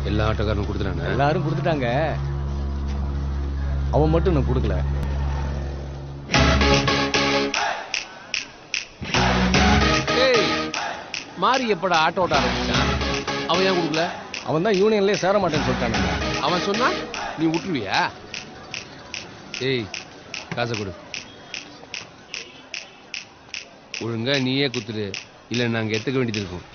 எல்லா ஆட்டோக்காரனும் கொடுத்துட்டாங்க. எல்லாரும் கொடுத்துட்டாங்க, அவன் மட்டும் நான் கொடுக்கல. மாறி எப்படா ஆட்டோ ஓட்ட ஆரம்பிச்சான்? அவன் ஏன் கொடுக்கல? அவன் தான் யூனியன்லேயே சேர மாட்டேன்னு சொல்லிட்டானுங்க. அவன் சொன்னா நீ விட்டுருவியா? ஏய், காசை கொடு. ஒழுங்கா நீயே குத்துரு, இல்லை நாங்கள் எடுத்துக்க வேண்டியது இருக்கும்.